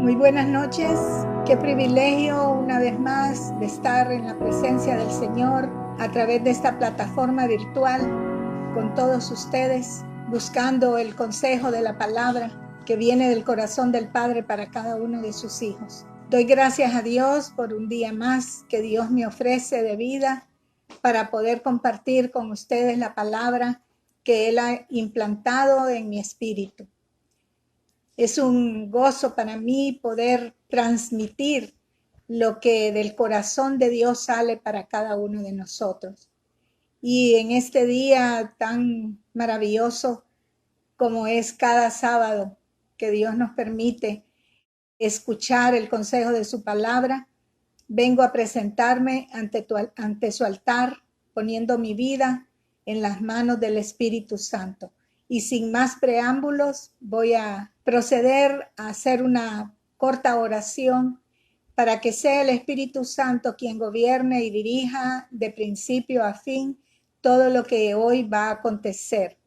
Muy buenas noches, qué privilegio una vez más de estar en la presencia del Señor a través de esta plataforma virtual con todos ustedes, buscando el consejo de la palabra que viene del corazón del Padre para cada uno de sus hijos. Doy gracias a Dios por un día más que Dios me ofrece de vida para poder compartir con ustedes la palabra que Él ha implantado en mi espíritu. Es un gozo para mí poder transmitir lo que del corazón de Dios sale para cada uno de nosotros. Y en este día tan maravilloso como es cada sábado que Dios nos permite escuchar el consejo de su palabra, vengo a presentarme ante su altar, poniendo mi vida en las manos del Espíritu Santo. Y sin más preámbulos, voy a proceder a hacer una corta oración para que sea el Espíritu Santo quien gobierne y dirija de principio a fin todo lo que hoy va a acontecer.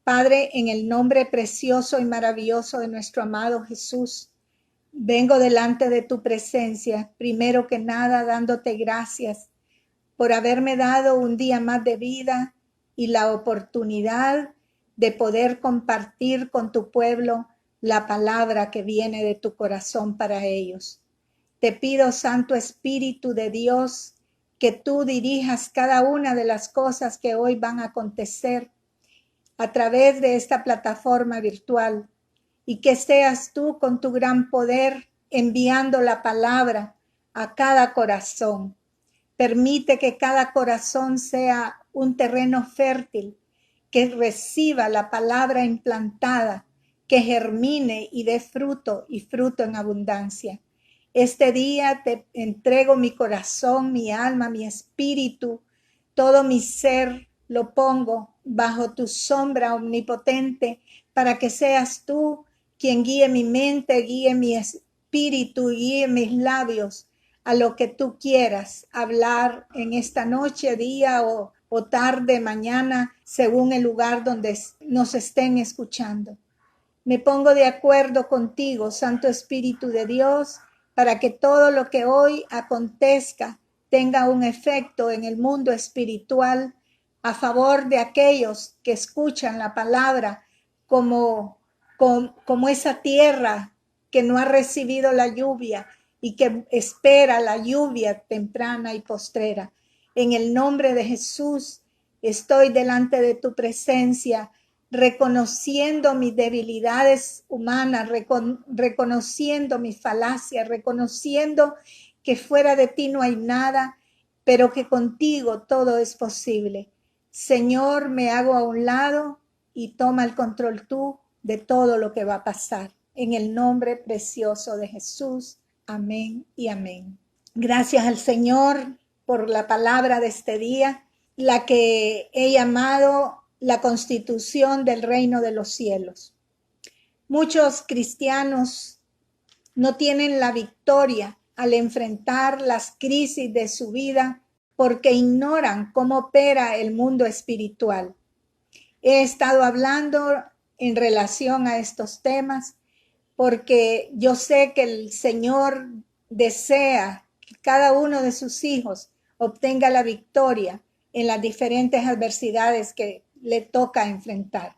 Padre, en el nombre precioso y maravilloso de nuestro amado Jesús, vengo delante de tu presencia, primero que nada dándote gracias por haberme dado un día más de vida y la oportunidad de poder compartir con tu pueblo la palabra que viene de tu corazón para ellos. Te pido, Santo Espíritu de Dios, que tú dirijas cada una de las cosas que hoy van a acontecer a través de esta plataforma virtual y que seas tú con tu gran poder enviando la palabra a cada corazón. Permite que cada corazón sea un terreno fértil, que reciba la palabra implantada, que germine y dé fruto y fruto en abundancia. Este día te entrego mi corazón, mi alma, mi espíritu, todo mi ser lo pongo bajo tu sombra omnipotente para que seas tú quien guíe mi mente, guíe mi espíritu, guíe mis labios a lo que tú quieras hablar en esta noche, día o tarde, mañana, según el lugar donde nos estén escuchando. Me pongo de acuerdo contigo, Santo Espíritu de Dios, para que todo lo que hoy acontezca tenga un efecto en el mundo espiritual a favor de aquellos que escuchan la palabra como esa tierra que no ha recibido la lluvia y que espera la lluvia temprana y postrera. En el nombre de Jesús estoy delante de tu presencia, reconociendo mis debilidades humanas, reconociendo mis falacias, reconociendo que fuera de ti no hay nada, pero que contigo todo es posible. Señor, me hago a un lado y toma el control tú de todo lo que va a pasar. En el nombre precioso de Jesús. Amén y amén. Gracias al Señor por la palabra de este día, la que he llamado la constitución del reino de los cielos. Muchos cristianos no tienen la victoria al enfrentar las crisis de su vida porque ignoran cómo opera el mundo espiritual. He estado hablando en relación a estos temas porque yo sé que el Señor desea que cada uno de sus hijos obtenga la victoria en las diferentes adversidades que le toca enfrentar.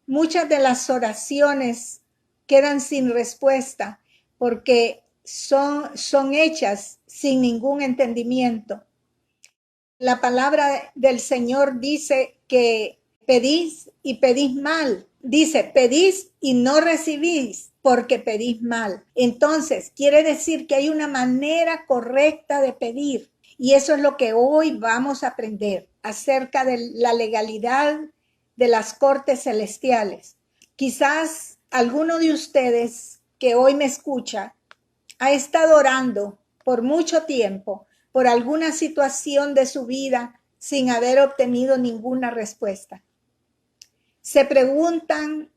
Muchas de las oraciones quedan sin respuesta porque son hechas sin ningún entendimiento. La palabra del Señor dice que pedís y pedís mal. Dice, pedís y no recibís porque pedís mal. Entonces, quiere decir que hay una manera correcta de pedir. Y eso es lo que hoy vamos a aprender acerca de la legalidad de las cortes celestiales. Quizás alguno de ustedes que hoy me escucha ha estado orando por mucho tiempo por alguna situación de su vida sin haber obtenido ninguna respuesta. Se preguntan,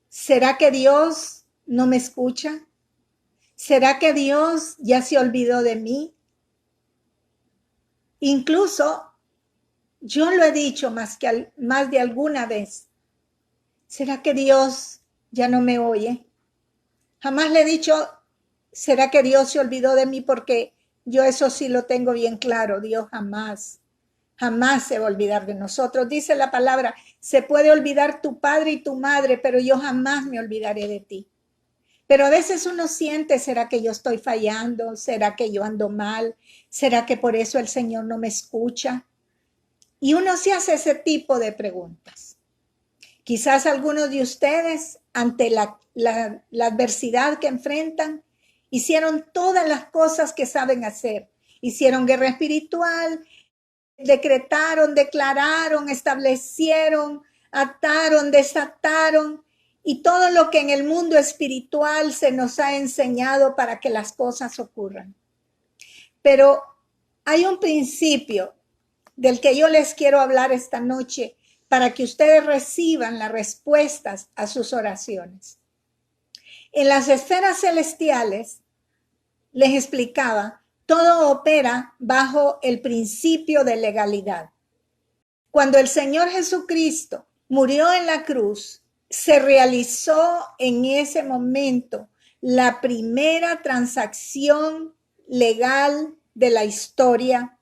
¿será que Dios no me escucha? ¿Será que Dios ya se olvidó de mí? Incluso yo lo he dicho más de alguna vez. ¿Será que Dios ya no me oye? Jamás le he dicho, ¿será que Dios se olvidó de mí? Porque yo eso sí lo tengo bien claro. Dios jamás se va a olvidar de nosotros. Dice la palabra, se puede olvidar tu padre y tu madre, pero yo jamás me olvidaré de ti. Pero a veces uno siente, ¿será que yo estoy fallando? ¿Será que yo ando mal? ¿Será que por eso el Señor no me escucha? Y uno se hace ese tipo de preguntas. Quizás algunos de ustedes, ante la adversidad que enfrentan, hicieron todas las cosas que saben hacer. Hicieron guerra espiritual, decretaron, declararon, establecieron, ataron, desataron, y todo lo que en el mundo espiritual se nos ha enseñado para que las cosas ocurran. Pero hay un principio del que yo les quiero hablar esta noche para que ustedes reciban las respuestas a sus oraciones. En las esferas celestiales, les explicaba, todo opera bajo el principio de legalidad. Cuando el Señor Jesucristo murió en la cruz, se realizó en ese momento la primera transacción legal de la historia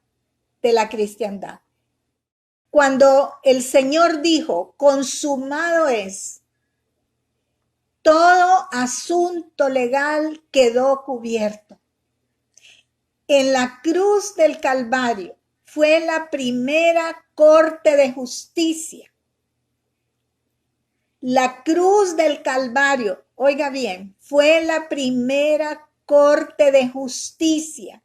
de la cristiandad. Cuando el Señor dijo, consumado es, todo asunto legal quedó cubierto. En la cruz del Calvario fue la primera corte de justicia. La cruz del Calvario, oiga bien, fue la primera corte de justicia.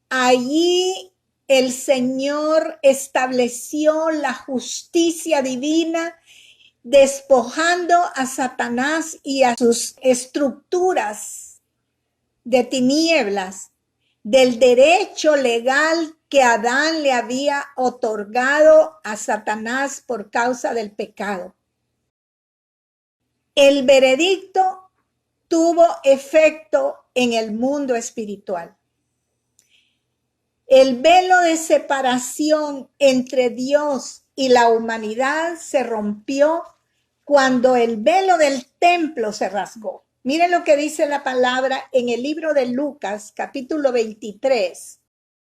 Allí el Señor estableció la justicia divina, despojando a Satanás y a sus estructuras de tinieblas del derecho legal que Adán le había otorgado a Satanás por causa del pecado. El veredicto tuvo efecto en el mundo espiritual. El velo de separación entre Dios y la humanidad se rompió cuando el velo del templo se rasgó. Miren lo que dice la palabra en el libro de Lucas, capítulo 23,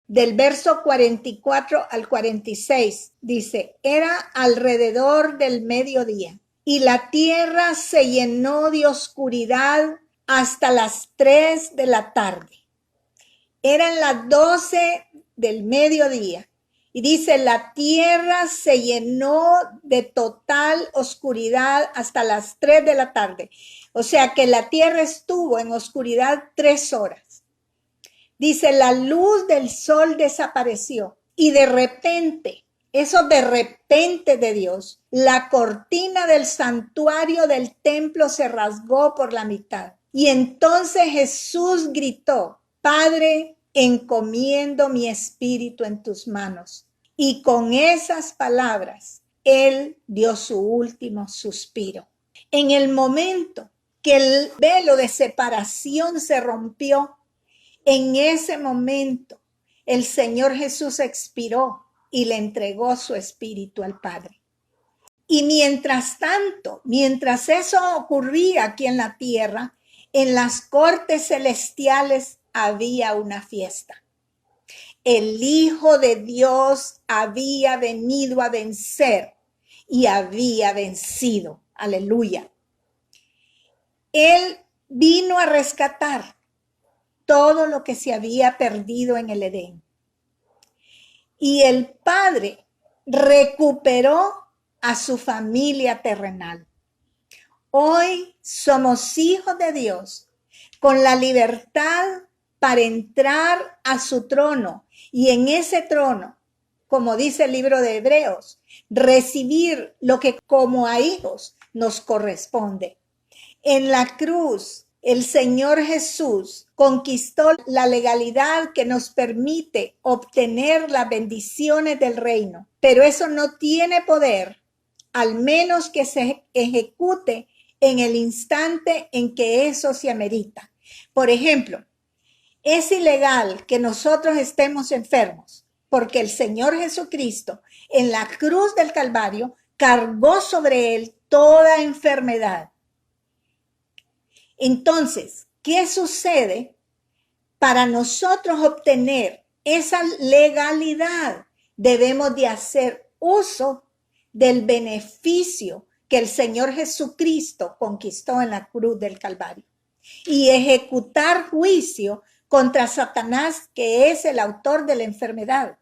del verso 44 al 46. Dice, era alrededor del mediodía y la tierra se llenó de oscuridad hasta las 3 de la tarde. Eran las 12 del mediodía. Y dice, la tierra se llenó de total oscuridad hasta las 3 de la tarde. O sea que la tierra estuvo en oscuridad 3 horas. Dice, la luz del sol desapareció y de repente, eso de repente de Dios, la cortina del santuario del templo se rasgó por la mitad. Y entonces Jesús gritó, Padre, encomiendo mi espíritu en tus manos. Y con esas palabras, él dio su último suspiro. En el momento que el velo de separación se rompió, en ese momento el Señor Jesús expiró y le entregó su espíritu al Padre. Y mientras tanto, mientras eso ocurría aquí en la tierra, en las cortes celestiales había una fiesta. El Hijo de Dios había venido a vencer y había vencido. Aleluya. Él vino a rescatar todo lo que se había perdido en el Edén. Y el Padre recuperó a su familia terrenal. Hoy somos hijos de Dios con la libertad para entrar a su trono y en ese trono, como dice el libro de Hebreos, recibir lo que como a hijos nos corresponde. En la cruz, el Señor Jesús conquistó la legalidad que nos permite obtener las bendiciones del reino, pero eso no tiene poder, al menos que se ejecute en el instante en que eso se amerita. Por ejemplo, es ilegal que nosotros estemos enfermos, porque el Señor Jesucristo en la cruz del Calvario cargó sobre él toda enfermedad. Entonces, ¿Qué sucede? Para nosotros obtener esa legalidad, debemos de hacer uso del beneficio que el Señor Jesucristo conquistó en la cruz del Calvario y ejecutar juicio contra Satanás, que es el autor de la enfermedad.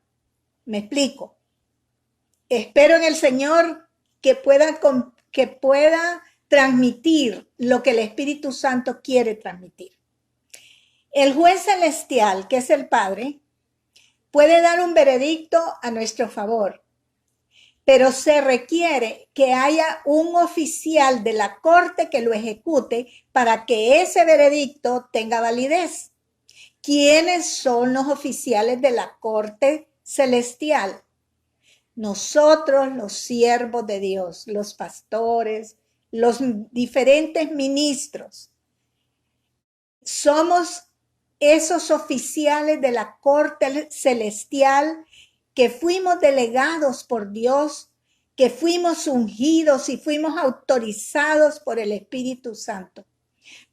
¿Me explico? Espero en el Señor que pueda transmitir lo que el Espíritu Santo quiere transmitir. El juez celestial, que es el Padre, puede dar un veredicto a nuestro favor, pero se requiere que haya un oficial de la corte que lo ejecute para que ese veredicto tenga validez. ¿Quiénes son los oficiales de la corte celestial? Nosotros, los siervos de Dios, los pastores, los diferentes ministros, somos esos oficiales de la corte celestial que fuimos delegados por Dios, que fuimos ungidos y fuimos autorizados por el Espíritu Santo.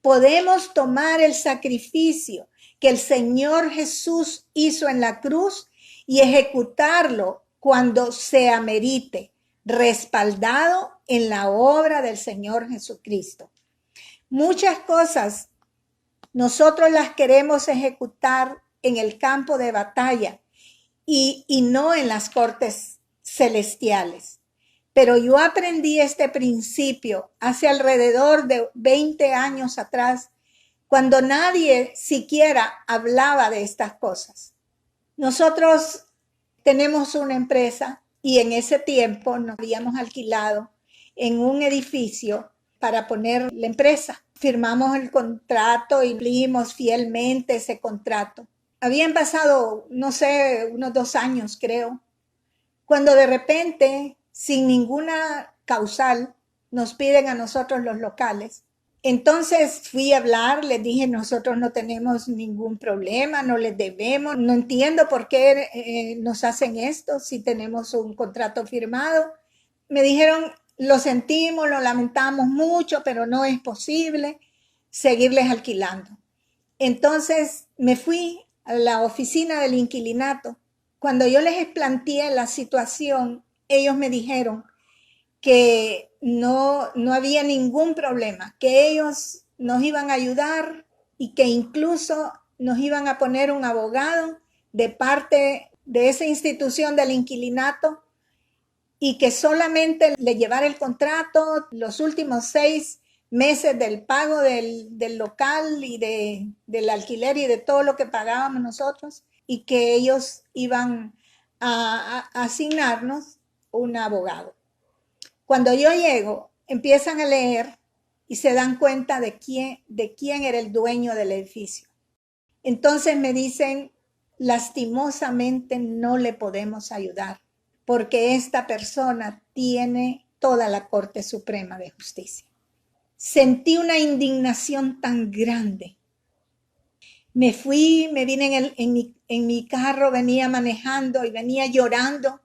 Podemos tomar el sacrificio que el Señor Jesús hizo en la cruz y ejecutarlo cuando se amerite, respaldado en la obra del Señor Jesucristo. Muchas cosas nosotros las queremos ejecutar en el campo de batalla y no en las cortes celestiales. Pero yo aprendí este principio hace alrededor de 20 años atrás, cuando nadie siquiera hablaba de estas cosas. Nosotros tenemos una empresa y en ese tiempo nos habíamos alquilado en un edificio para poner la empresa. Firmamos el contrato y cumplimos fielmente ese contrato. Habían pasado, no sé, unos 2 años, creo, cuando de repente, sin ninguna causal, nos piden a nosotros los locales. Entonces fui a hablar, les dije, nosotros no tenemos ningún problema, no les debemos, no entiendo por qué nos hacen esto si tenemos un contrato firmado. Me dijeron, lo sentimos, lo lamentamos mucho, pero no es posible seguirles alquilando. Entonces me fui a la oficina del inquilinato. Cuando yo les planteé la situación, ellos me dijeron que no había ningún problema, que ellos nos iban a ayudar y que incluso nos iban a poner un abogado de parte de esa institución del inquilinato y que solamente le llevara el contrato los últimos 6 meses del pago del local y del alquiler y de todo lo que pagábamos nosotros, y que ellos iban a asignarnos un abogado. Cuando yo llego, empiezan a leer y se dan cuenta de quién era el dueño del edificio. Entonces me dicen, lastimosamente no le podemos ayudar porque esta persona tiene toda la Corte Suprema de Justicia. Sentí una indignación tan grande. Me fui, me vine en mi carro, venía manejando y venía llorando.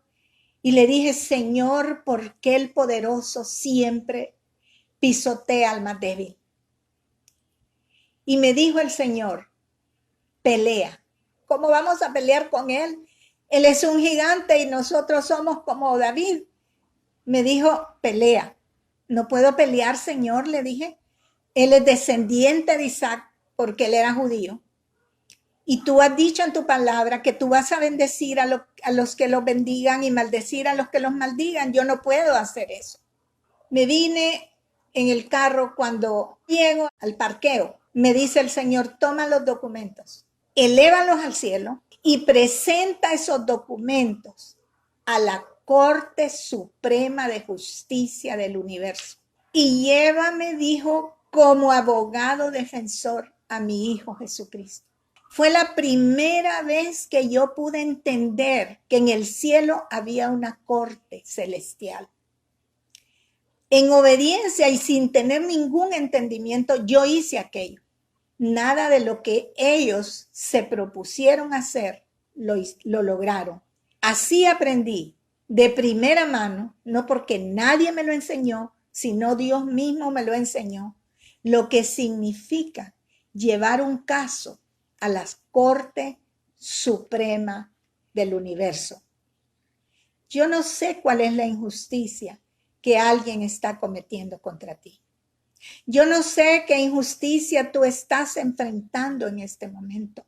Y le dije, Señor, ¿por qué el poderoso siempre pisotea al más débil? Y me dijo el Señor, pelea. ¿Cómo vamos a pelear con él? Él es un gigante y nosotros somos como David. Me dijo, pelea. No puedo pelear, Señor, le dije. Él es descendiente de Isaac porque él era judío. Y tú has dicho en tu palabra que tú vas a bendecir a los que los bendigan y maldecir a los que los maldigan. Yo no puedo hacer eso. Me vine en el carro cuando llego al parqueo. Me dice el Señor, toma los documentos, elévalos al cielo y presenta esos documentos a la Corte Suprema de Justicia del universo. Y llévame, dijo, como abogado defensor a mi Hijo Jesucristo. Fue la primera vez que yo pude entender que en el cielo había una corte celestial. En obediencia y sin tener ningún entendimiento, yo hice aquello. Nada de lo que ellos se propusieron hacer lo lograron. Así aprendí de primera mano, no porque nadie me lo enseñó, sino Dios mismo me lo enseñó, lo que significa llevar un caso a la Corte Suprema del Universo. Yo no sé cuál es la injusticia que alguien está cometiendo contra ti. Yo no sé qué injusticia tú estás enfrentando en este momento.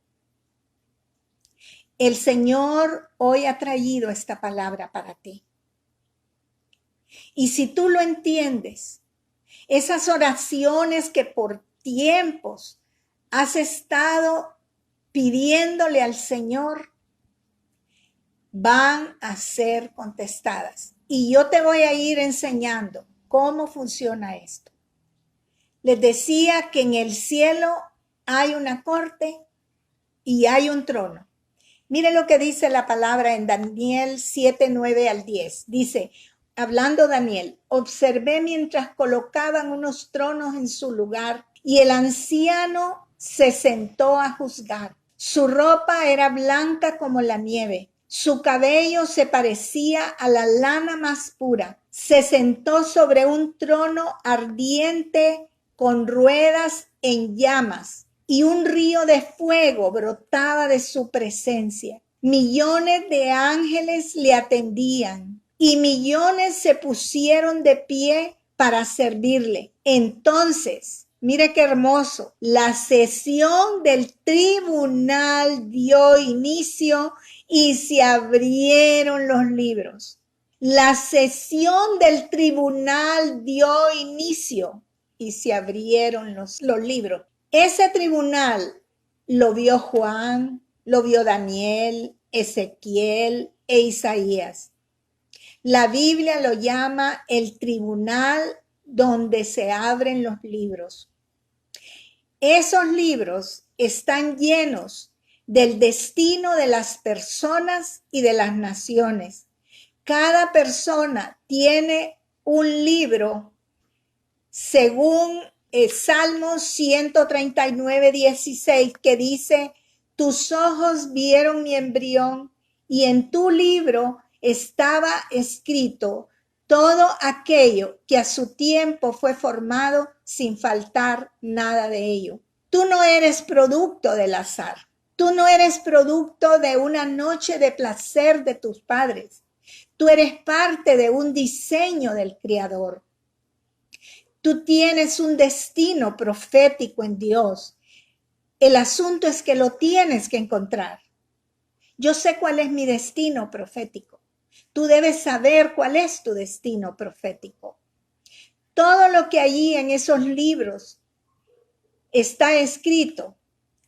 El Señor hoy ha traído esta palabra para ti. Y si tú lo entiendes, esas oraciones que por tiempos has estado pidiéndole al Señor, van a ser contestadas. Y yo te voy a ir enseñando cómo funciona esto. Les decía que en el cielo hay una corte y hay un trono. Mire lo que dice la palabra en Daniel 7, 9 al 10. Dice, hablando Daniel, observé mientras colocaban unos tronos en su lugar y el anciano se sentó a juzgar. Su ropa era blanca como la nieve. Su cabello se parecía a la lana más pura. Se sentó sobre un trono ardiente con ruedas en llamas, y un río de fuego brotaba de su presencia. Millones de ángeles le atendían y millones se pusieron de pie para servirle. Entonces, mire qué hermoso, la sesión del tribunal dio inicio y se abrieron los libros. La sesión del tribunal dio inicio y se abrieron los libros. Ese tribunal lo vio Juan, lo vio Daniel, Ezequiel e Isaías. La Biblia lo llama el tribunal donde se abren los libros. Esos libros están llenos del destino de las personas y de las naciones. Cada persona tiene un libro según el Salmo 139, 16, que dice, tus ojos vieron mi embrión y en tu libro estaba escrito todo aquello que a su tiempo fue formado sin faltar nada de ello. Tú no eres producto del azar. Tú no eres producto de una noche de placer de tus padres. Tú eres parte de un diseño del Creador. Tú tienes un destino profético en Dios. El asunto es que lo tienes que encontrar. Yo sé cuál es mi destino profético. Tú debes saber cuál es tu destino profético. Todo lo que allí en esos libros está escrito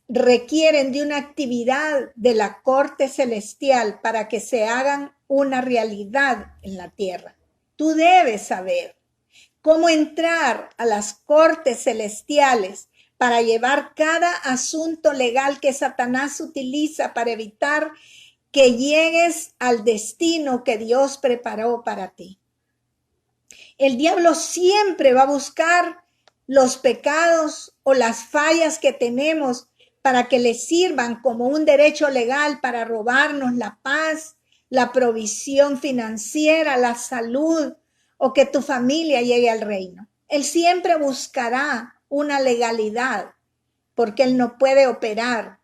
requieren de una actividad de la corte celestial para que se hagan una realidad en la tierra. Tú debes saber cómo entrar a las cortes celestiales para llevar cada asunto legal que Satanás utiliza para evitar que llegues al destino que Dios preparó para ti. El diablo siempre va a buscar los pecados o las fallas que tenemos para que le sirvan como un derecho legal para robarnos la paz, la provisión financiera, la salud, o que tu familia llegue al reino. Él siempre buscará una legalidad, porque él no puede operar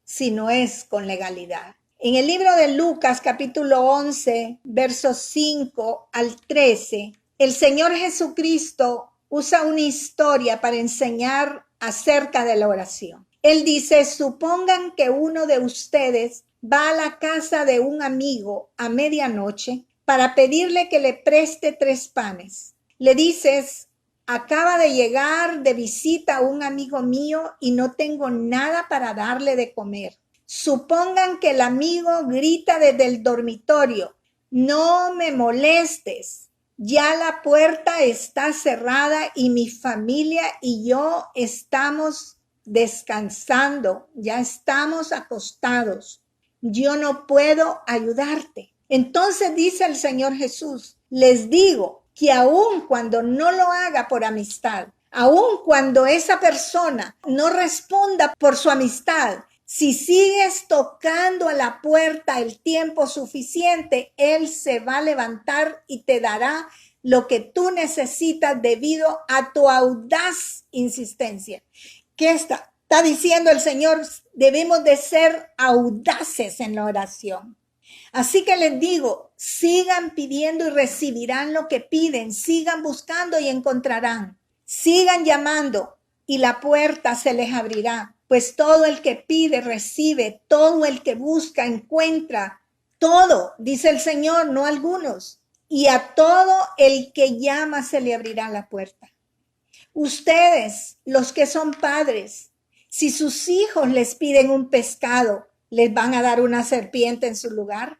si no es con legalidad. En el libro de Lucas, capítulo 11, versos 5 al 13, el Señor Jesucristo usa una historia para enseñar acerca de la oración. Él dice, supongan que uno de ustedes va a la casa de un amigo a medianoche para pedirle que le preste 3 panes. Le dices, acaba de llegar de visita un amigo mío y no tengo nada para darle de comer. Supongan que el amigo grita desde el dormitorio, no me molestes, ya la puerta está cerrada y mi familia y yo estamos descansando, ya estamos acostados, yo no puedo ayudarte. Entonces dice el Señor Jesús, les digo que aun cuando no lo haga por amistad, aun cuando esa persona no responda por su amistad, si sigues tocando a la puerta el tiempo suficiente, Él se va a levantar y te dará lo que tú necesitas debido a tu audaz insistencia. ¿Qué está Está diciendo el Señor, debemos de ser audaces en la oración. Así que les digo, sigan pidiendo y recibirán lo que piden, sigan buscando y encontrarán, sigan llamando y la puerta se les abrirá, pues todo el que pide recibe, todo el que busca encuentra, todo, dice el Señor, no algunos, y a todo el que llama se le abrirá la puerta. Ustedes, los que son padres, si sus hijos les piden un pescado, ¿les van a dar una serpiente en su lugar?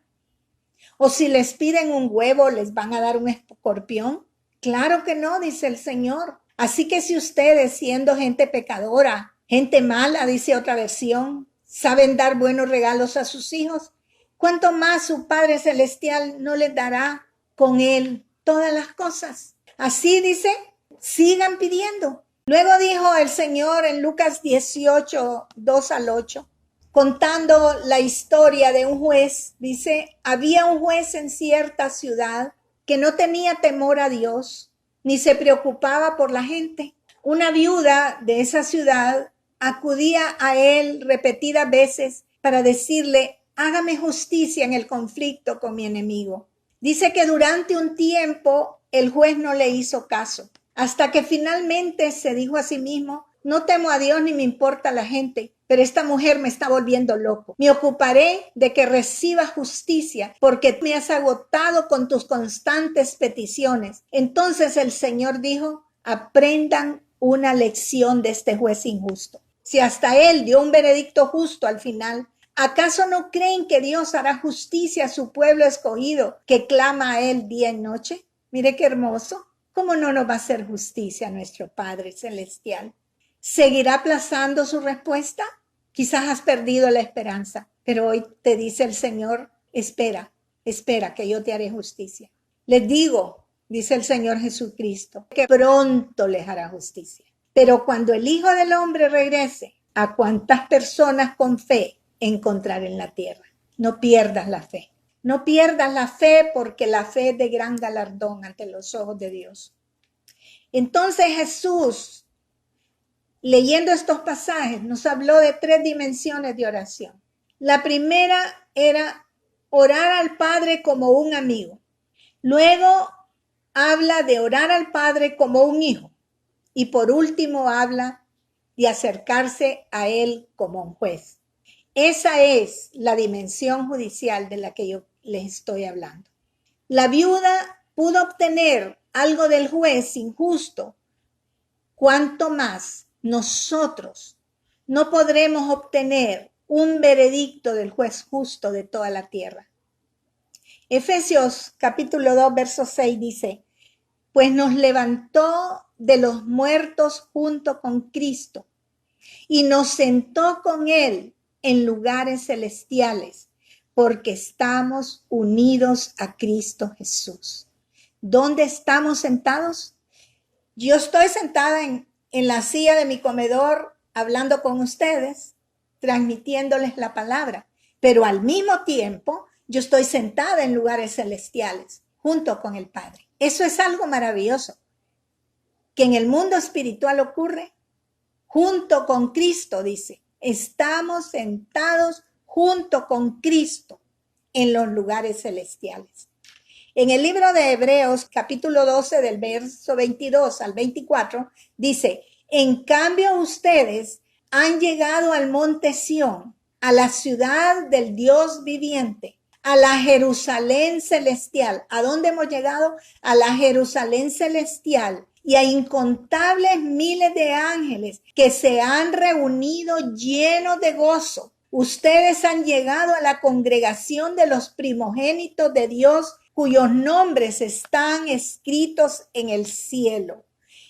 ¿O si les piden un huevo, les van a dar un escorpión? Claro que no, dice el Señor. Así que si ustedes, siendo gente pecadora, gente mala, dice otra versión, saben dar buenos regalos a sus hijos, ¿cuánto más su Padre Celestial no les dará con él todas las cosas? Así dice, sigan pidiendo. Luego dijo el Señor en Lucas 18, 2 al 8, contando la historia de un juez, dice, había un juez en cierta ciudad que no tenía temor a Dios, ni se preocupaba por la gente. Una viuda de esa ciudad acudía a él repetidas veces para decirle, hágame justicia en el conflicto con mi enemigo. Dice que durante un tiempo el juez no le hizo caso, hasta que finalmente se dijo a sí mismo, no temo a Dios ni me importa la gente, pero esta mujer me está volviendo loco. Me ocuparé de que reciba justicia porque me has agotado con tus constantes peticiones. Entonces el Señor dijo, aprendan una lección de este juez injusto. Si hasta él dio un veredicto justo al final, ¿acaso no creen que Dios hará justicia a su pueblo escogido que clama a él día y noche? Mire qué hermoso. ¿Cómo no nos va a hacer justicia nuestro Padre Celestial? ¿Seguirá aplazando su respuesta? Quizás has perdido la esperanza, pero hoy te dice el Señor, espera que yo te haré justicia. Les digo, dice el Señor Jesucristo, que pronto les hará justicia. Pero cuando el Hijo del Hombre regrese, ¿a cuántas personas con fe encontrará en la tierra? No pierdas la fe. No pierdas la fe porque la fe es de gran galardón ante los ojos de Dios. Entonces Jesús, leyendo estos pasajes, nos habló de 3 dimensiones de oración. La primera era orar al Padre como un amigo. Luego habla de orar al Padre como un hijo. Y por último habla de acercarse a Él como un juez. Esa es la dimensión judicial de la que yo les estoy hablando. La viuda pudo obtener algo del juez injusto. ¿Cuánto más nosotros no podremos obtener un veredicto del juez justo de toda la tierra? Efesios capítulo 2, verso 6 dice, pues nos levantó de los muertos junto con Cristo y nos sentó con Él en lugares celestiales, porque estamos unidos a Cristo Jesús. ¿Dónde estamos sentados? Yo estoy sentada en la silla de mi comedor hablando con ustedes, transmitiéndoles la palabra, pero al mismo tiempo yo estoy sentada en lugares celestiales junto con el Padre. Eso es algo maravilloso que en el mundo espiritual ocurre junto con Cristo, dice. Estamos sentados junto con Cristo en los lugares celestiales. En el libro de Hebreos, capítulo 12, del verso 22 al 24, dice, en cambio ustedes han llegado al monte Sión, a la ciudad del Dios viviente, a la Jerusalén celestial. ¿A dónde hemos llegado? A la Jerusalén celestial y a incontables miles de ángeles que se han reunido llenos de gozo. Ustedes han llegado a la congregación de los primogénitos de Dios, cuyos nombres están escritos en el cielo.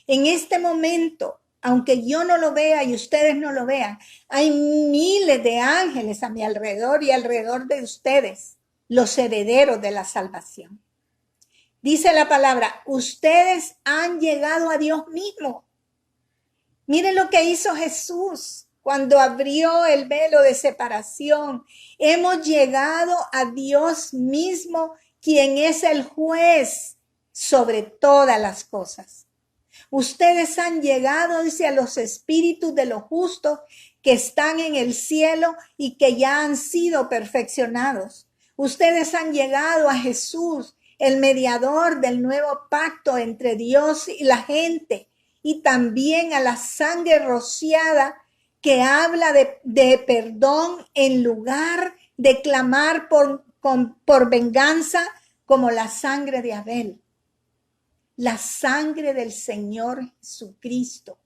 En este momento, aunque yo no lo vea y ustedes no lo vean, hay miles de ángeles a mi alrededor y alrededor de ustedes, los herederos de la salvación. Dice la palabra, ustedes han llegado a Dios mismo. Miren lo que hizo Jesús cuando abrió el velo de separación. Hemos llegado a Dios mismo, quien es el juez sobre todas las cosas. Ustedes han llegado, dice, a los espíritus de los justos que están en el cielo y que ya han sido perfeccionados. Ustedes han llegado a Jesús, el mediador del nuevo pacto entre Dios y la gente, y también a la sangre rociada que habla de perdón en lugar de clamar por venganza como la sangre de Abel. La sangre del Señor Jesucristo,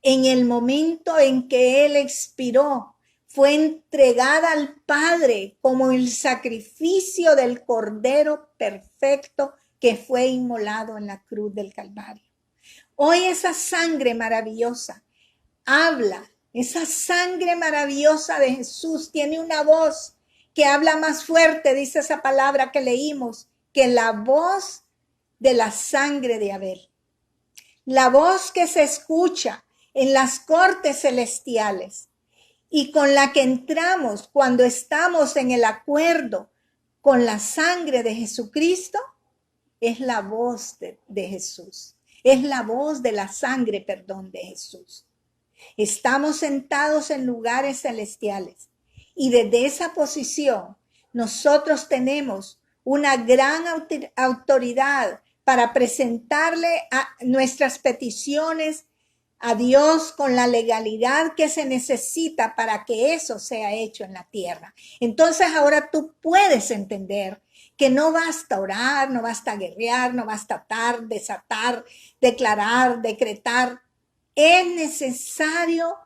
en el momento en que Él expiró, fue entregada al Padre como el sacrificio del Cordero perfecto que fue inmolado en la cruz del Calvario. Hoy esa sangre maravillosa habla, esa sangre maravillosa de Jesús tiene una voz que habla más fuerte, dice esa palabra que leímos, que la voz de la sangre de Abel. La voz que se escucha en las cortes celestiales y con la que entramos cuando estamos en el acuerdo con la sangre de Jesucristo, es la voz de Jesús. Es la voz de la sangre, de Jesús. Estamos sentados en lugares celestiales y desde esa posición nosotros tenemos una gran autoridad para presentarle a nuestras peticiones a Dios con la legalidad que se necesita para que eso sea hecho en la tierra. Entonces ahora tú puedes entender que no basta orar, no basta guerrear, no basta atar, desatar, declarar, decretar. Es necesario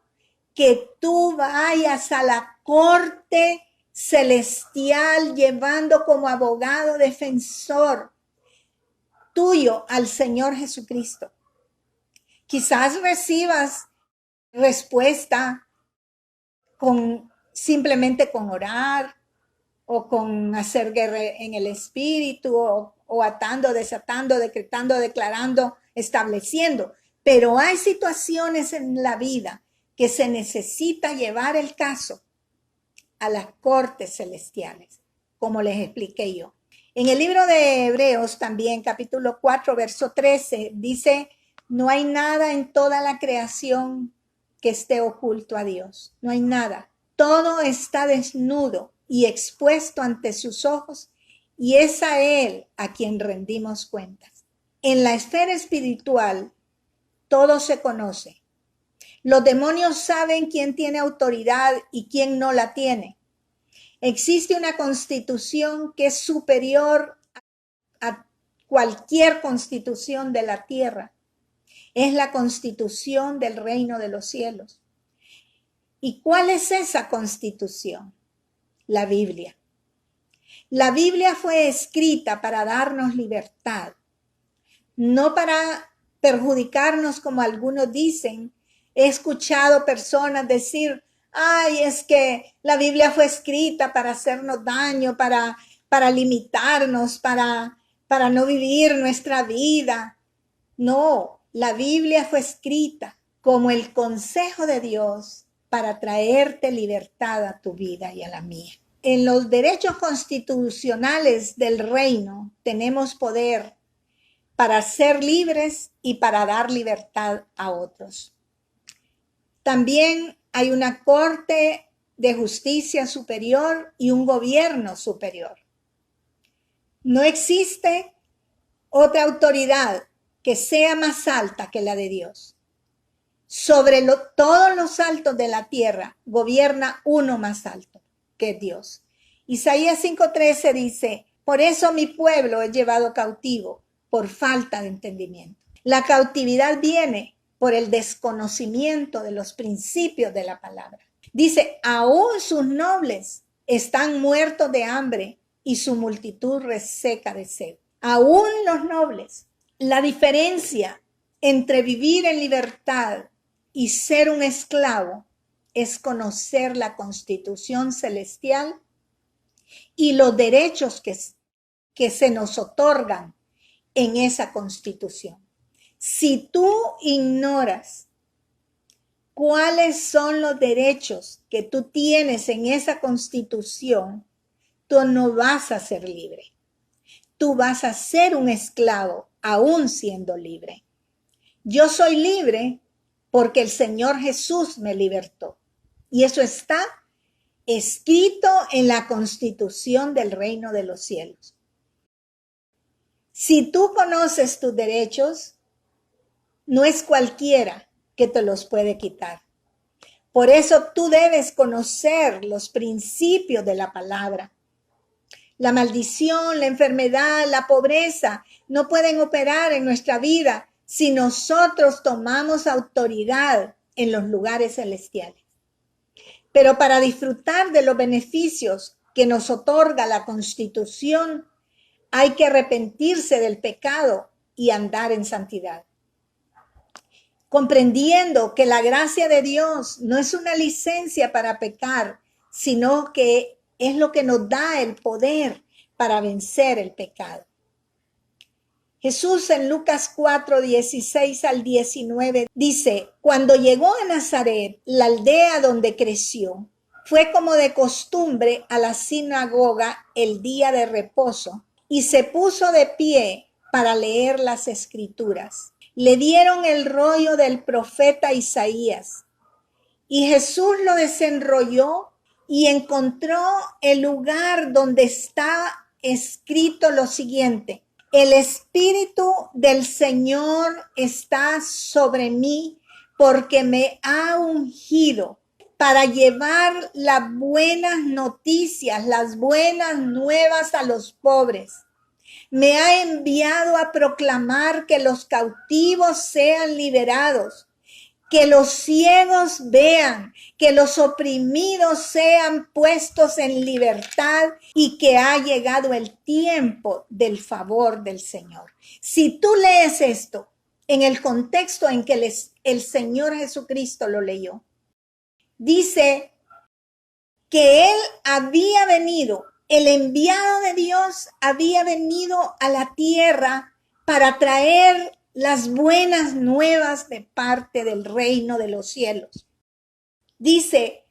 que tú vayas a la corte celestial llevando como abogado defensor tuyo al Señor Jesucristo. Quizás recibas respuesta simplemente con orar o con hacer guerra en el espíritu o atando, desatando, decretando, declarando, estableciendo. Pero hay situaciones en la vida que se necesita llevar el caso a las cortes celestiales, como les expliqué yo. En el libro de Hebreos también, capítulo 4, verso 13, dice: no hay nada en toda la creación que esté oculto a Dios. No hay nada. Todo está desnudo y expuesto ante sus ojos, y es a Él a quien rendimos cuentas. En la esfera espiritual, todo se conoce. Los demonios saben quién tiene autoridad y quién no la tiene. Existe una constitución que es superior a cualquier constitución de la tierra. Es la constitución del reino de los cielos. ¿Y cuál es esa constitución? La Biblia. La Biblia fue escrita para darnos libertad, no para perjudicarnos como algunos dicen. He escuchado personas decir: ay, es que la Biblia fue escrita para hacernos daño, para limitarnos, para no vivir nuestra vida. No, la Biblia fue escrita como el consejo de Dios para traerte libertad a tu vida y a la mía. En los derechos constitucionales del reino tenemos poder para ser libres y para dar libertad a otros. También hay una corte de justicia superior y un gobierno superior. No existe otra autoridad que sea más alta que la de Dios. Sobre todos los altos de la tierra gobierna uno más alto, que es Dios. Isaías 5:13 dice: por eso mi pueblo es llevado cautivo por falta de entendimiento. La cautividad viene por el desconocimiento de los principios de la palabra. Dice: aún sus nobles están muertos de hambre y su multitud reseca de sed. Aún los nobles. La diferencia entre vivir en libertad y ser un esclavo es conocer la constitución celestial y los derechos que se nos otorgan en esa constitución. Si tú ignoras cuáles son los derechos que tú tienes en esa constitución, tú no vas a ser libre. Tú vas a ser un esclavo, aún siendo libre. Yo soy libre porque el Señor Jesús me libertó. Y eso está escrito en la Constitución del Reino de los Cielos. Si tú conoces tus derechos, no es cualquiera que te los puede quitar. Por eso tú debes conocer los principios de la palabra. La maldición, la enfermedad, la pobreza no pueden operar en nuestra vida si nosotros tomamos autoridad en los lugares celestiales. Pero para disfrutar de los beneficios que nos otorga la Constitución, hay que arrepentirse del pecado y andar en santidad. Comprendiendo que la gracia de Dios no es una licencia para pecar, sino que es lo que nos da el poder para vencer el pecado. Jesús en Lucas 4, 16 al 19 dice, cuando llegó a Nazaret, la aldea donde creció, fue como de costumbre a la sinagoga el día de reposo y se puso de pie para leer las escrituras. Le dieron el rollo del profeta Isaías y Jesús lo desenrolló y encontró el lugar donde está escrito lo siguiente: el Espíritu del Señor está sobre mí porque me ha ungido para llevar las buenas noticias, las buenas nuevas a los pobres. Me ha enviado a proclamar que los cautivos sean liberados, que los ciegos vean, que los oprimidos sean puestos en libertad y que ha llegado el tiempo del favor del Señor. Si tú lees esto en el contexto en que el Señor Jesucristo lo leyó, dice que Él había venido, el enviado de Dios había venido a la tierra para traer las buenas nuevas de parte del reino de los cielos. Dice,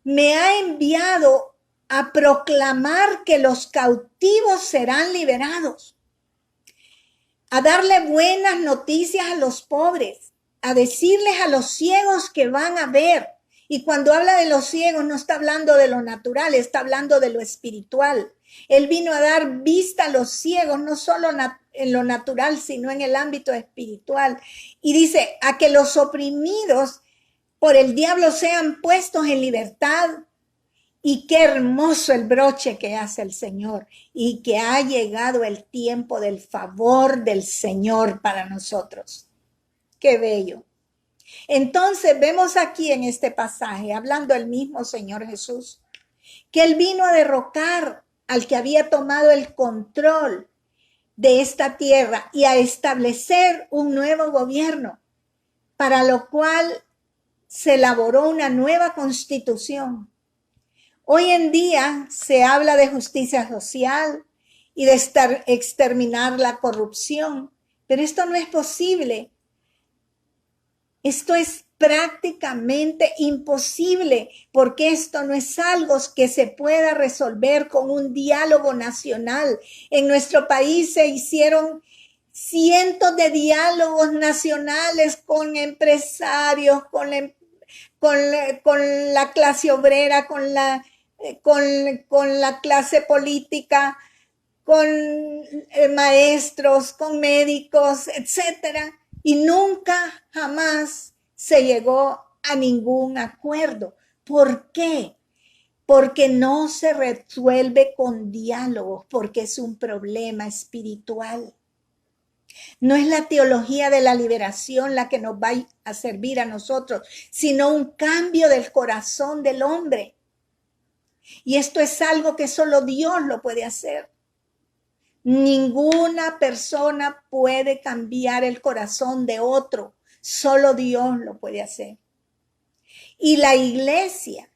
me ha enviado a proclamar que los cautivos serán liberados, a darle buenas noticias a los pobres, a decirles a los ciegos que van a ver. Y cuando habla de los ciegos no está hablando de lo natural, está hablando de lo espiritual. Él vino a dar vista a los ciegos, no solo en lo natural, sino en el ámbito espiritual. Y dice, a que los oprimidos por el diablo sean puestos en libertad. Y qué hermoso el broche que hace el Señor. Y que ha llegado el tiempo del favor del Señor para nosotros. Qué bello. Entonces vemos aquí en este pasaje, hablando el mismo Señor Jesús, que Él vino a derrocar al que había tomado el control de esta tierra y a establecer un nuevo gobierno, para lo cual se elaboró una nueva constitución. Hoy en día se habla de justicia social y de exterminar la corrupción, pero esto no es posible. Esto es prácticamente imposible porque esto no es algo que se pueda resolver con un diálogo nacional. En nuestro país se hicieron cientos de diálogos nacionales con empresarios, con la clase obrera, con la clase política, con maestros, con médicos, etcétera. Y nunca, jamás se llegó a ningún acuerdo. ¿Por qué? Porque no se resuelve con diálogos, porque es un problema espiritual. No es la teología de la liberación la que nos va a servir a nosotros, sino un cambio del corazón del hombre. Y esto es algo que solo Dios lo puede hacer. Ninguna persona puede cambiar el corazón de otro. Solo Dios lo puede hacer. Y la iglesia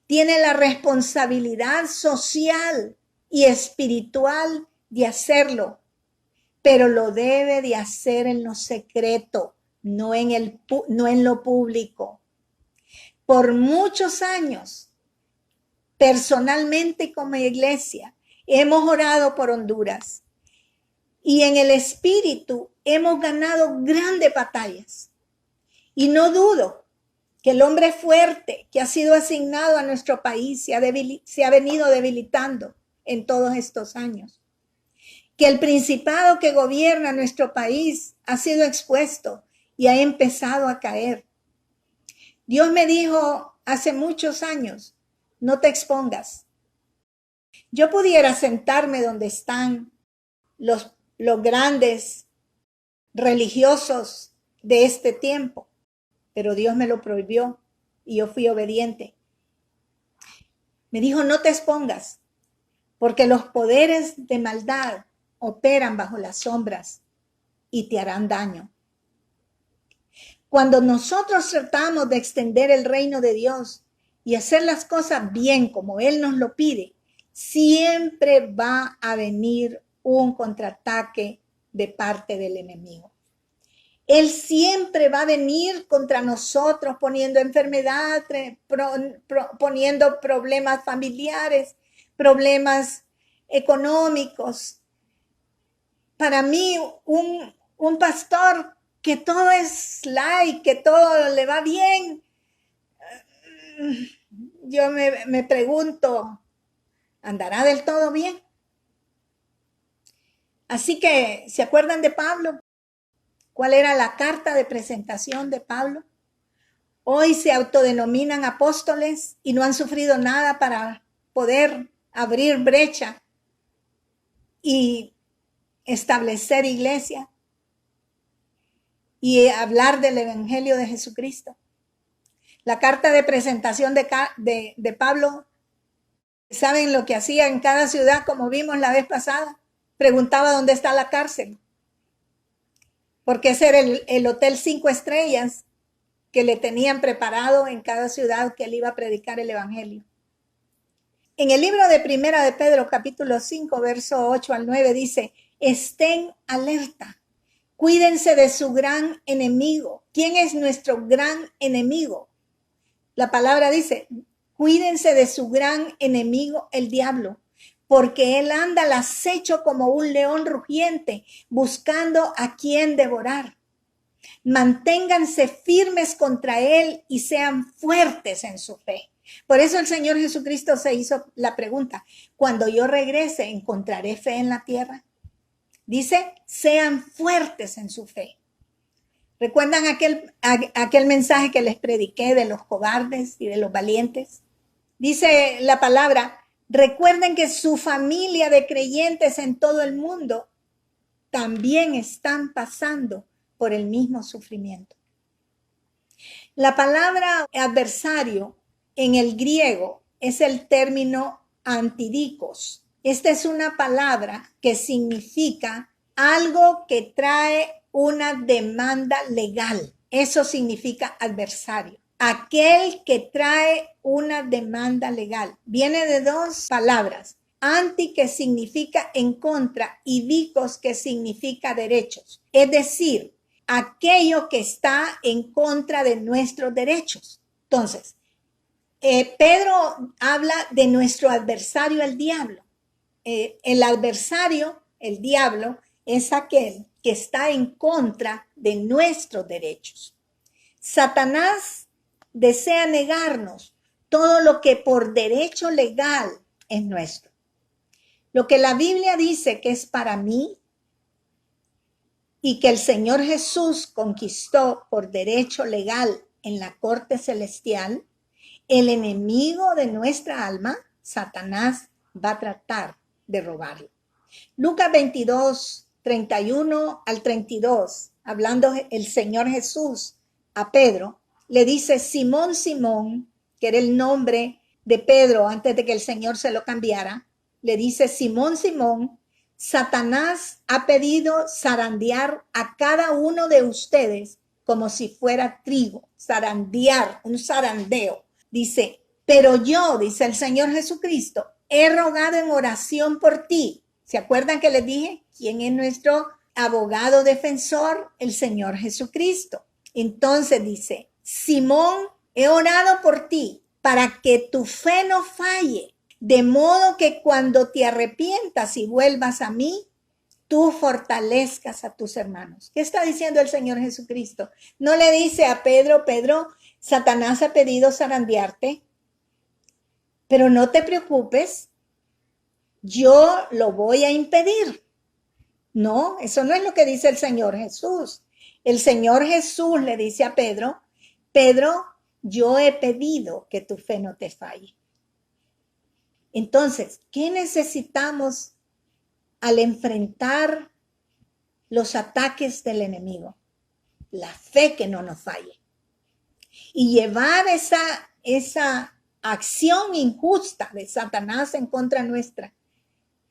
tiene la responsabilidad social y espiritual de hacerlo. Pero lo debe de hacer en lo secreto, no en lo público. Por muchos años, personalmente como iglesia, hemos orado por Honduras y en el espíritu hemos ganado grandes batallas. Y no dudo que el hombre fuerte que ha sido asignado a nuestro país se ha venido debilitando en todos estos años, que el principado que gobierna nuestro país ha sido expuesto y ha empezado a caer. Dios me dijo hace muchos años, no te expongas. Yo pudiera sentarme donde están los grandes religiosos de este tiempo, pero Dios me lo prohibió y yo fui obediente. Me dijo, no te expongas, porque los poderes de maldad operan bajo las sombras y te harán daño. Cuando nosotros tratamos de extender el reino de Dios y hacer las cosas bien como Él nos lo pide, siempre va a venir un contraataque de parte del enemigo. Él siempre va a venir contra nosotros poniendo enfermedad, poniendo problemas familiares, problemas económicos. Para mí, un pastor que todo es light, que todo le va bien, yo me pregunto, ¿andará del todo bien? Así que, ¿se acuerdan de Pablo? ¿Cuál era la carta de presentación de Pablo? Hoy se autodenominan apóstoles y no han sufrido nada para poder abrir brecha y establecer iglesia y hablar del evangelio de Jesucristo. La carta de presentación de Pablo, ¿saben lo que hacía en cada ciudad, como vimos la vez pasada? Preguntaba dónde está la cárcel, porque ese era el hotel 5 estrellas que le tenían preparado en cada ciudad que él iba a predicar el evangelio. En el libro de Primera de Pedro, capítulo 5, verso 8 al 9, dice, estén alerta, cuídense de su gran enemigo. ¿Quién es nuestro gran enemigo? La palabra dice, cuídense de su gran enemigo, el diablo, porque él anda al acecho como un león rugiente, buscando a quien devorar. Manténganse firmes contra él y sean fuertes en su fe. Por eso el Señor Jesucristo se hizo la pregunta, cuando yo regrese, ¿encontraré fe en la tierra? Dice, sean fuertes en su fe. ¿Recuerdan aquel mensaje que les prediqué de los cobardes y de los valientes? Dice la palabra, recuerden que su familia de creyentes en todo el mundo también están pasando por el mismo sufrimiento. La palabra adversario en el griego es el término antidikos. Esta es una palabra que significa algo que trae una demanda legal. Eso significa adversario. Aquel que trae una demanda legal. Viene de dos palabras. Anti, que significa en contra, y dikos, que significa derechos. Es decir, aquello que está en contra de nuestros derechos. Entonces, Pedro habla de nuestro adversario, el diablo. El adversario, el diablo, es aquel que está en contra de nuestros derechos. Satanás desea negarnos todo lo que por derecho legal es nuestro. Lo que la Biblia dice que es para mí y que el Señor Jesús conquistó por derecho legal en la corte celestial, el enemigo de nuestra alma, Satanás, va a tratar de robarlo. Lucas 22, 31 al 32, hablando el Señor Jesús a Pedro, le dice, Simón, Simón, que era el nombre de Pedro antes de que el Señor se lo cambiara, le dice, Simón, Simón, Satanás ha pedido zarandear a cada uno de ustedes como si fuera trigo, zarandear, un zarandeo. Dice, pero yo, dice el Señor Jesucristo, he rogado en oración por ti. ¿Se acuerdan que les dije quién es nuestro abogado defensor? El Señor Jesucristo. Entonces dice, Simón, he orado por ti para que tu fe no falle, de modo que cuando te arrepientas y vuelvas a mí, tú fortalezcas a tus hermanos. ¿Qué está diciendo el Señor Jesucristo? No le dice a Pedro, Pedro, Satanás ha pedido zarandearte, pero no te preocupes, yo lo voy a impedir. No, eso no es lo que dice el Señor Jesús. El Señor Jesús le dice a Pedro, Pedro, yo he pedido que tu fe no te falle. Entonces, ¿qué necesitamos al enfrentar los ataques del enemigo? La fe que no nos falle. Y llevar esa acción injusta de Satanás en contra nuestra,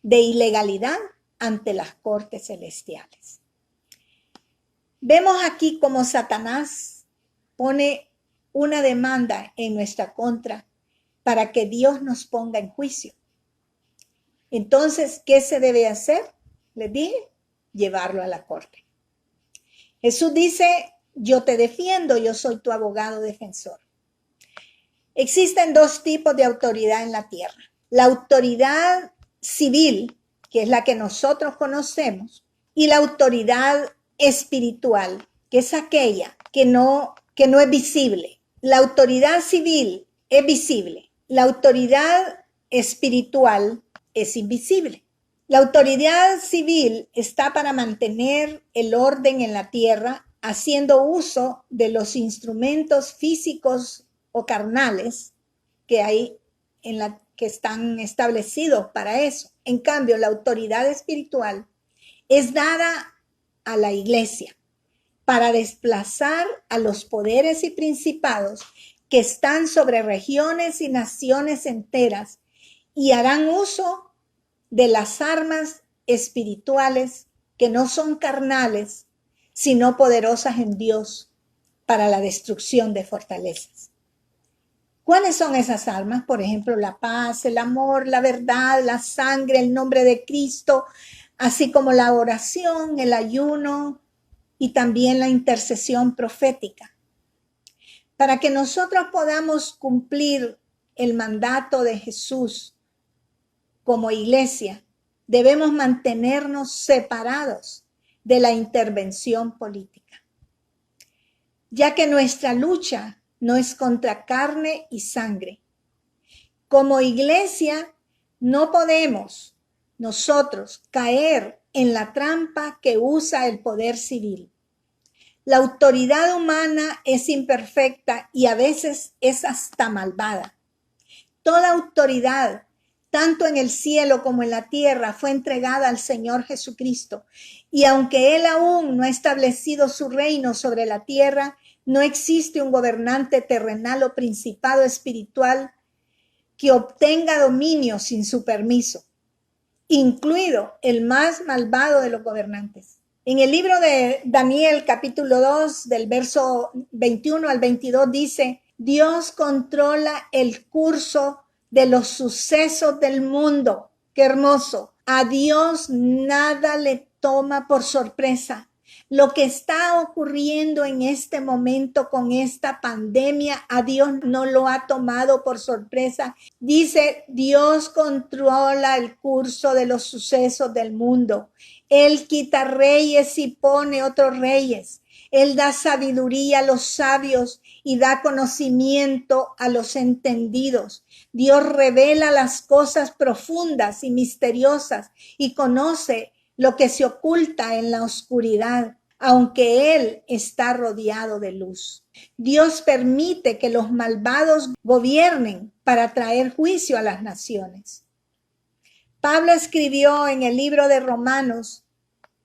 de ilegalidad, ante las cortes celestiales. Vemos aquí cómo Satanás pone una demanda en nuestra contra para que Dios nos ponga en juicio. Entonces, ¿qué se debe hacer? Les dije, llevarlo a la corte. Jesús dice, yo te defiendo, yo soy tu abogado defensor. Existen dos tipos de autoridad en la tierra. La autoridad civil, que es la que nosotros conocemos, y la autoridad espiritual, que es aquella que no es visible. La autoridad civil es visible, la autoridad espiritual es invisible. La autoridad civil está para mantener el orden en la tierra, haciendo uso de los instrumentos físicos o carnales que hay que están establecidos para eso. En cambio, la autoridad espiritual es dada a la iglesia para desplazar a los poderes y principados que están sobre regiones y naciones enteras y harán uso de las armas espirituales que no son carnales, sino poderosas en Dios para la destrucción de fortalezas. ¿Cuáles son esas armas? Por ejemplo, la paz, el amor, la verdad, la sangre, el nombre de Cristo, así como la oración, el ayuno y también la intercesión profética. Para que nosotros podamos cumplir el mandato de Jesús como iglesia, debemos mantenernos separados de la intervención política, ya que nuestra lucha no es contra carne y sangre. Como iglesia no podemos nosotros caer en la trampa que usa el poder civil. La autoridad humana es imperfecta y a veces es hasta malvada. Toda autoridad, tanto en el cielo como en la tierra, fue entregada al Señor Jesucristo. Y aunque Él aún no ha establecido su reino sobre la tierra, no existe un gobernante terrenal o principado espiritual que obtenga dominio sin su permiso, incluido el más malvado de los gobernantes. En el libro de Daniel, capítulo 2, del verso 21 al 22, dice, Dios controla el curso de los sucesos del mundo. ¡Qué hermoso! A Dios nada le toma por sorpresa. Lo que está ocurriendo en este momento con esta pandemia, a Dios no lo ha tomado por sorpresa. Dice, Dios controla el curso de los sucesos del mundo. Él quita reyes y pone otros reyes. Él da sabiduría a los sabios y da conocimiento a los entendidos. Dios revela las cosas profundas y misteriosas y conoce lo que se oculta en la oscuridad, aunque Él está rodeado de luz. Dios permite que los malvados gobiernen para traer juicio a las naciones. Pablo escribió en el libro de Romanos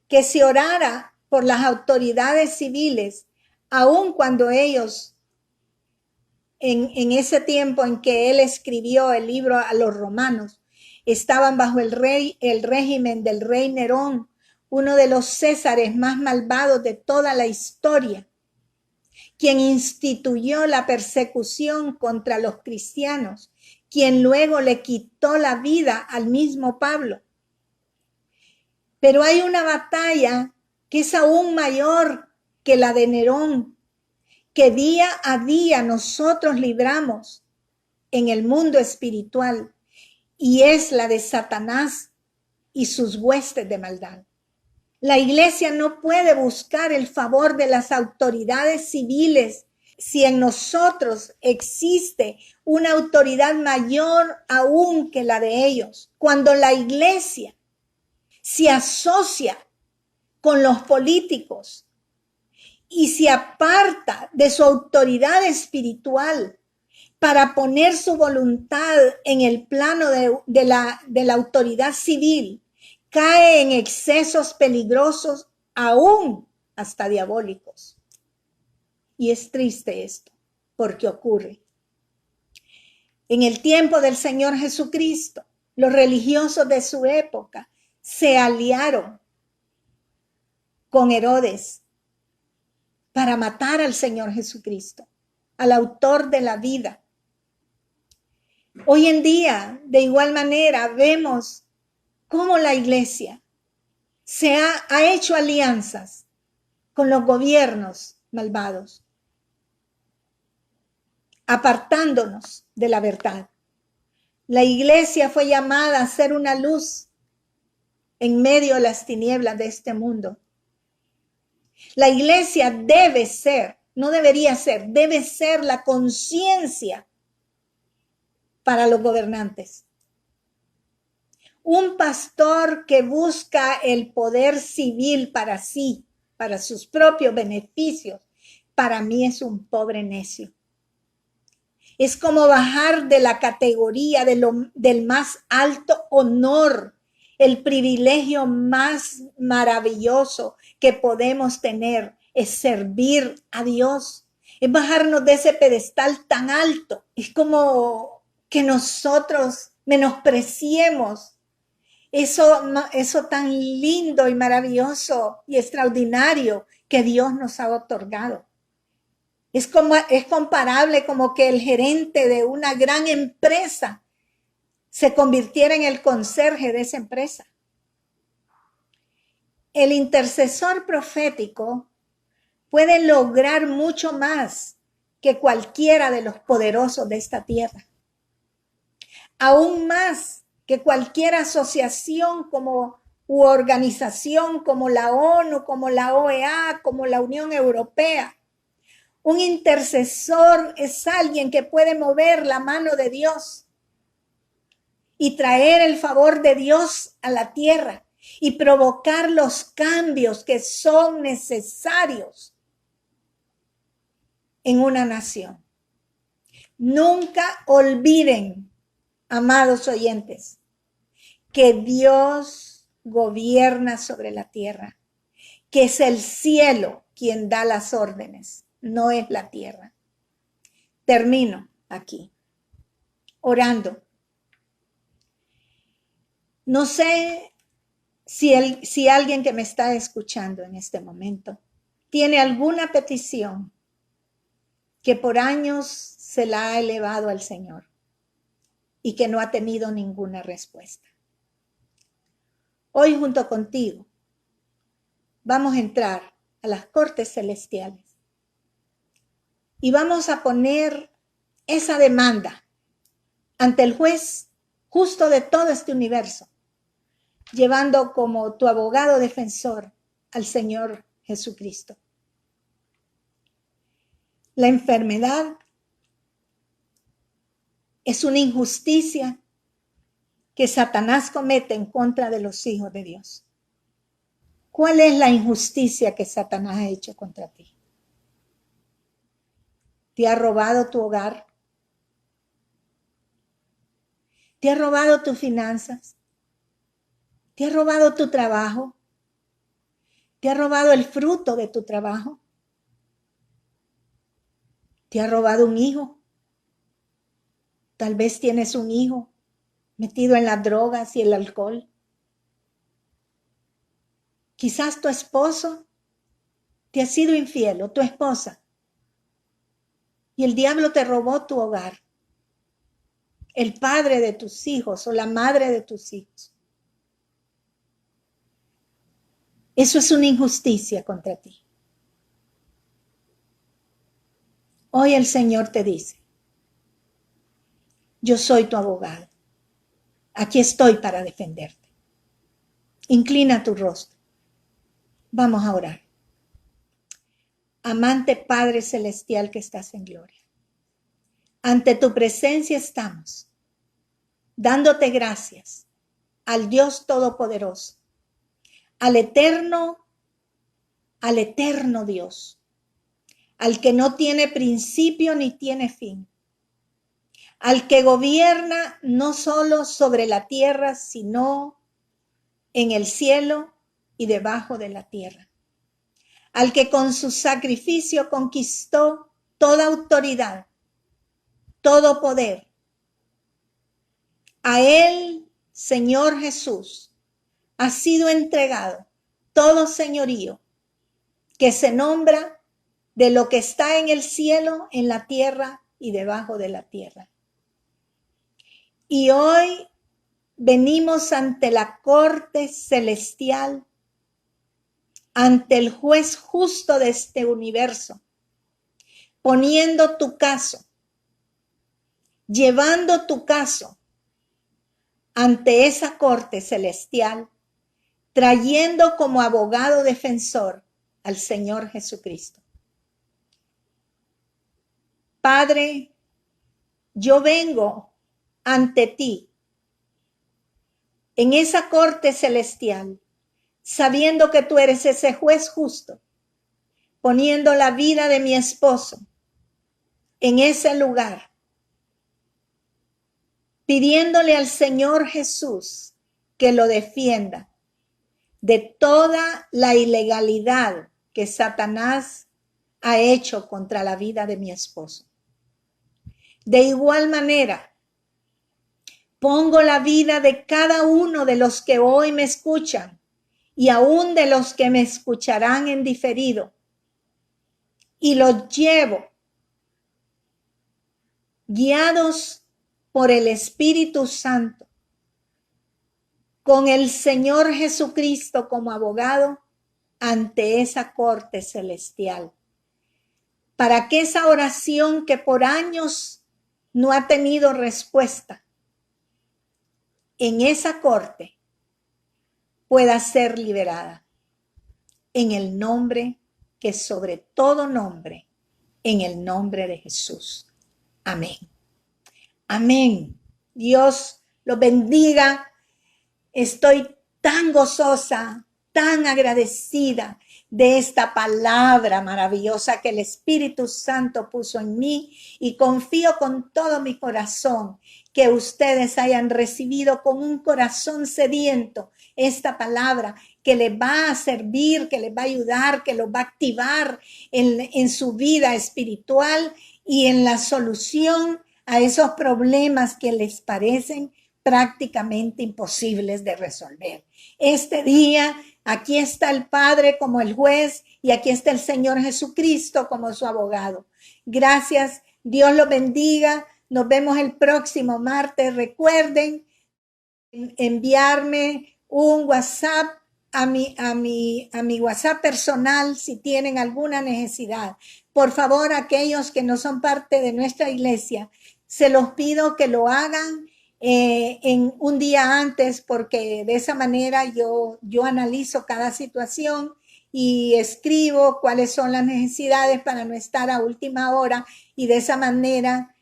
que se orara por las autoridades civiles, aun cuando ellos, en ese tiempo en que él escribió el libro a los romanos, estaban bajo el régimen del rey Nerón, uno de los césares más malvados de toda la historia, quien instituyó la persecución contra los cristianos, quien luego le quitó la vida al mismo Pablo. Pero hay una batalla que es aún mayor que la de Nerón, que día a día nosotros libramos en el mundo espiritual, y es la de Satanás y sus huestes de maldad. La iglesia no puede buscar el favor de las autoridades civiles si en nosotros existe una autoridad mayor aún que la de ellos, cuando la iglesia se asocia con los políticos y se aparta de su autoridad espiritual para poner su voluntad en el plano de la autoridad civil, cae en excesos peligrosos, aún hasta diabólicos. Y es triste esto, porque ocurre. En el tiempo del Señor Jesucristo, los religiosos de su época se aliaron con Herodes para matar al Señor Jesucristo, al autor de la vida. Hoy en día, de igual manera, vemos cómo la iglesia ha hecho alianzas con los gobiernos malvados, apartándonos de la verdad. La iglesia fue llamada a ser una luz en medio de las tinieblas de este mundo. La iglesia debe ser, no debería ser, debe ser la conciencia para los gobernantes. Un pastor que busca el poder civil para sí, para sus propios beneficios, para mí es un pobre necio. Es como bajar de la categoría del más alto honor, el privilegio más maravilloso que podemos tener es servir a Dios. Es bajarnos de ese pedestal tan alto. Es como que nosotros menospreciemos eso tan lindo y maravilloso y extraordinario que Dios nos ha otorgado. Es comparable como que el gerente de una gran empresa se convirtiera en el conserje de esa empresa. El intercesor profético puede lograr mucho más que cualquiera de los poderosos de esta tierra. Aún más que cualquier asociación u organización como la ONU, como la OEA, como la Unión Europea. Un intercesor es alguien que puede mover la mano de Dios y traer el favor de Dios a la tierra y provocar los cambios que son necesarios en una nación. Nunca olviden, amados oyentes, que Dios gobierna sobre la tierra, que es el cielo quien da las órdenes, no es la tierra. Termino aquí, orando. No sé si alguien que me está escuchando en este momento tiene alguna petición que por años se la ha elevado al Señor y que no ha tenido ninguna respuesta. Hoy junto contigo vamos a entrar a las cortes celestiales y vamos a poner esa demanda ante el juez justo de todo este universo, llevando como tu abogado defensor al Señor Jesucristo. La enfermedad es una injusticia que Satanás comete en contra de los hijos de Dios. ¿Cuál es la injusticia que Satanás ha hecho contra ti? ¿Te ha robado tu hogar? ¿Te ha robado tus finanzas? ¿Te ha robado tu trabajo? ¿Te ha robado el fruto de tu trabajo? ¿Te ha robado un hijo? Tal vez tienes un hijo metido en las drogas y el alcohol. Quizás tu esposo te ha sido infiel o tu esposa y el diablo te robó tu hogar, el padre de tus hijos o la madre de tus hijos. Eso es una injusticia contra ti. Hoy el Señor te dice, yo soy tu abogado. Aquí estoy para defenderte. Inclina tu rostro. Vamos a orar. Amante Padre Celestial que estás en gloria, ante tu presencia estamos, dándote gracias al Dios Todopoderoso, al eterno Dios, al que no tiene principio ni tiene fin, al que gobierna no solo sobre la tierra, sino en el cielo y debajo de la tierra, al que con su sacrificio conquistó toda autoridad, todo poder. A él, Señor Jesús, ha sido entregado todo señorío que se nombra de lo que está en el cielo, en la tierra y debajo de la tierra. Y hoy venimos ante la corte celestial, ante el juez justo de este universo, poniendo tu caso, llevando tu caso ante esa corte celestial, trayendo como abogado defensor al Señor Jesucristo. Padre, yo vengo ante ti en esa corte celestial, sabiendo que tú eres ese juez justo, poniendo la vida de mi esposo en ese lugar, pidiéndole al Señor Jesús que lo defienda de toda la ilegalidad que Satanás ha hecho contra la vida de mi esposo. De igual manera, pongo la vida de cada uno de los que hoy me escuchan y aún de los que me escucharán en diferido, y los llevo guiados por el Espíritu Santo, con el Señor Jesucristo como abogado ante esa corte celestial, para que esa oración que por años no ha tenido respuesta, en esa corte pueda ser liberada, en el nombre que sobre todo nombre, en el nombre de Jesús. Amén. Amén. Dios los bendiga. Estoy tan gozosa, tan agradecida de esta palabra maravillosa que el Espíritu Santo puso en mí, y confío con todo mi corazón que ustedes hayan recibido con un corazón sediento esta palabra que les va a servir, que les va a ayudar, que los va a activar en su vida espiritual y en la solución a esos problemas que les parecen prácticamente imposibles de resolver. Este día, aquí está el Padre como el juez y aquí está el Señor Jesucristo como su abogado. Gracias, Dios los bendiga. Nos vemos el próximo martes. Recuerden enviarme un WhatsApp a mi WhatsApp personal si tienen alguna necesidad. Por favor, aquellos que no son parte de nuestra iglesia, se los pido que lo hagan en un día antes, porque de esa manera yo analizo cada situación y escribo cuáles son las necesidades para no estar a última hora y de esa manera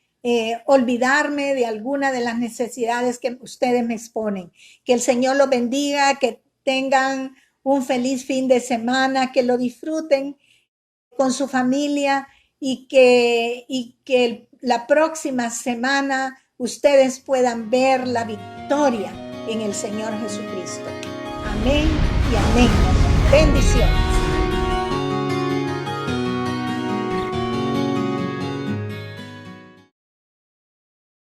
olvidarme de alguna de las necesidades que ustedes me exponen. Que el Señor los bendiga, que tengan un feliz fin de semana, que lo disfruten con su familia y que la próxima semana ustedes puedan ver la victoria en el Señor Jesucristo. Amén y amén. Bendiciones.